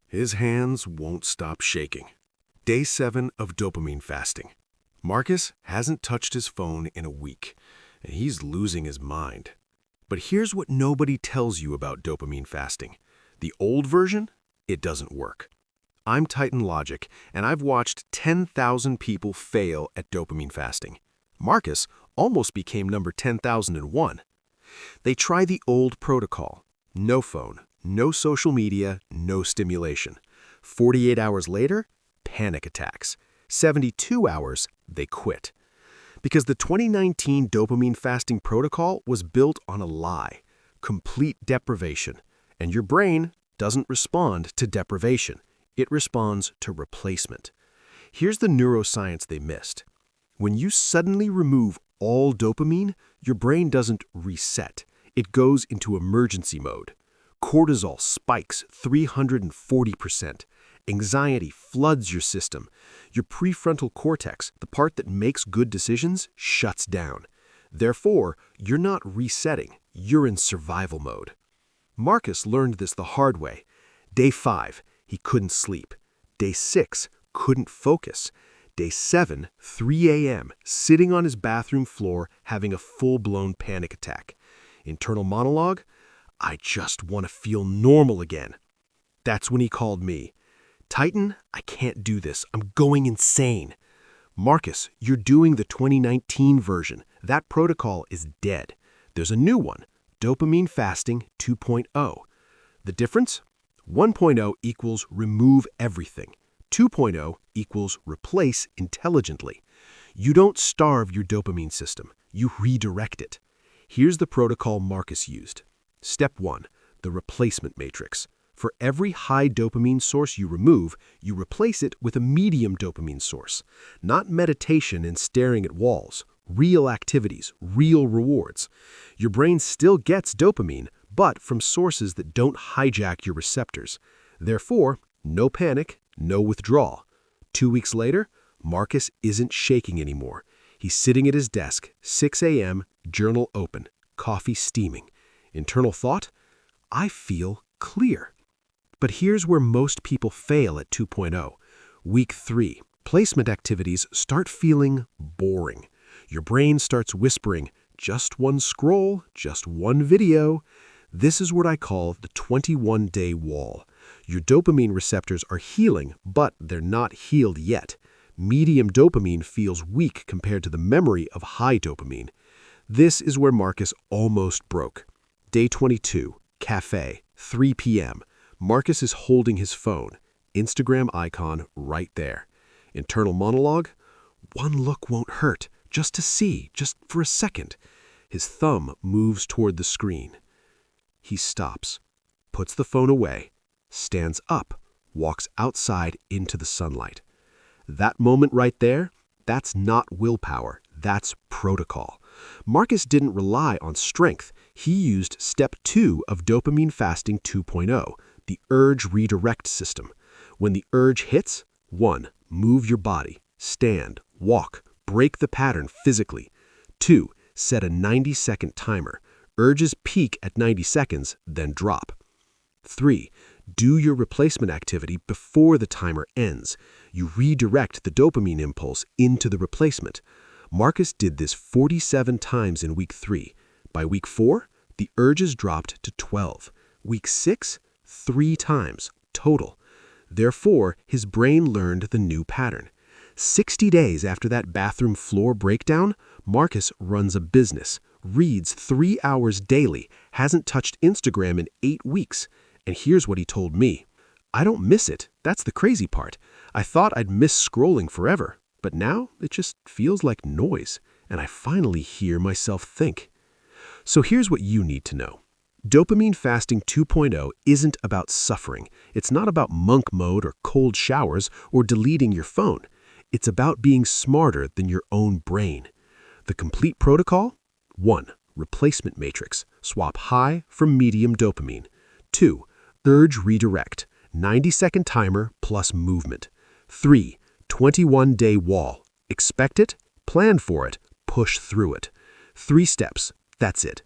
His hands won't stop shaking. Day 7 of dopamine fasting. Marcus hasn't touched his phone in a week, and he's losing his mind. But here's what nobody tells you about dopamine fasting. The old version, it doesn't work. I'm Titan Logic, and I've watched 10,000 people fail at dopamine fasting. Marcus almost became number 10,001. They try the old protocol. No phone, no social media, no stimulation. 48 hours later, panic attacks. 72 hours, they quit. Because the 2019 dopamine fasting protocol was built on a lie, complete deprivation, and your brain doesn't respond to deprivation. It responds to replacement. Here's the neuroscience they missed. When you suddenly remove all dopamine, your brain doesn't reset. It goes into emergency mode. Cortisol spikes 340%. Anxiety floods your system. Your prefrontal cortex, the part that makes good decisions, shuts down. Therefore, you're not resetting. You're in survival mode. Marcus learned this the hard way. Day 5, he couldn't sleep. Day 6, couldn't focus. Day 7, 3 a.m., sitting on his bathroom floor having a full-blown panic attack. Internal monologue, I just want to feel normal again. That's when he called me. Titan, I can't do this. I'm going insane. Marcus, you're doing the 2019 version. That protocol is dead. There's a new one, Dopamine Fasting 2.0. The difference? 1.0 equals remove everything. 2.0 equals replace intelligently. You don't starve your dopamine system. You redirect it. Here's the protocol Marcus used. Step 1, the replacement matrix. For every high dopamine source you remove, you replace it with a medium dopamine source. Not meditation and staring at walls. Real activities, real rewards. Your brain still gets dopamine, but from sources that don't hijack your receptors. Therefore, no panic, no withdrawal. 2 weeks later, Marcus isn't shaking anymore. He's sitting at his desk, 6 a.m., journal open, coffee steaming. Internal thought, I feel clear. But here's where most people fail at 2.0. Week 3, placement activities start feeling boring. Your brain starts whispering, just one scroll, just one video. This is what I call the 21-day wall. Your dopamine receptors are healing, but they're not healed yet. Medium dopamine feels weak compared to the memory of high dopamine. This is where Marcus almost broke. Day 22, cafe, 3 p.m. Marcus is holding his phone. Instagram icon right there. Internal monologue, one look won't hurt, just to see, just for a second. His thumb moves toward the screen. He stops, puts the phone away, stands up, walks outside into the sunlight. That moment right there, that's not willpower, that's protocol. Marcus didn't rely on strength. He used step 2 of dopamine fasting 2.0, the urge redirect system. When the urge hits, 1, move your body, stand, walk, break the pattern physically. 2, set a 90-second timer. Urges peak at 90 seconds, then drop. 3, do your replacement activity before the timer ends. You redirect the dopamine impulse into the replacement. Marcus did this 47 times in week 3. By week 4, the urges dropped to 12. Week 6, 3 times total. Therefore, his brain learned the new pattern. 60 days after that bathroom floor breakdown, Marcus runs a business, reads 3 hours daily, hasn't touched Instagram in 8 weeks. And here's what he told me. I don't miss it. That's the crazy part. I thought I'd miss scrolling forever, but now it just feels like noise, and I finally hear myself think. So here's what you need to know. Dopamine Fasting 2.0 isn't about suffering. It's not about monk mode or cold showers or deleting your phone. It's about being smarter than your own brain. The complete protocol? 1, replacement matrix. Swap high for medium dopamine. 2, urge redirect. 90-second timer plus movement. 3, 21-day wall. Expect it, plan for it, push through it. 3 steps. That's it.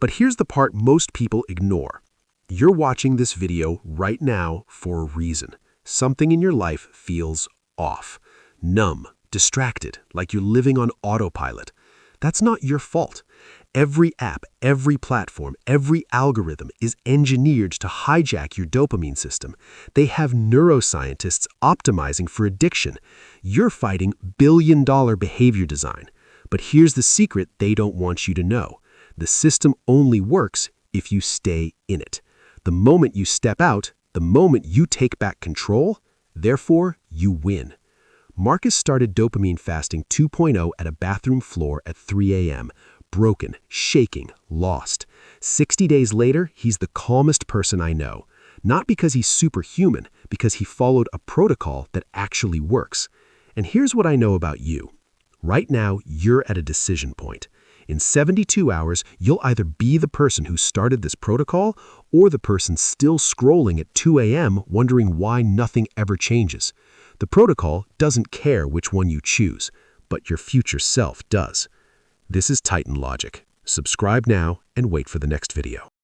But here's the part most people ignore. You're watching this video right now for a reason. Something in your life feels off, numb, distracted, like you're living on autopilot. That's not your fault. Every app, every platform, every algorithm is engineered to hijack your dopamine system. They have neuroscientists optimizing for addiction. You're fighting billion-dollar behavior design. But here's the secret they don't want you to know. The system only works if you stay in it. The moment you step out, the moment you take back control, therefore you win. Marcus started Dopamine Fasting 2.0 at a bathroom floor at 3 a.m., broken, shaking, lost. 60 days later, he's the calmest person I know. Not because he's superhuman, because he followed a protocol that actually works. And here's what I know about you. Right now, you're at a decision point. In 72 hours, you'll either be the person who started this protocol or the person still scrolling at 2 a.m. wondering why nothing ever changes. The protocol doesn't care which one you choose, but your future self does. This is Titan Logic. Subscribe now and wait for the next video.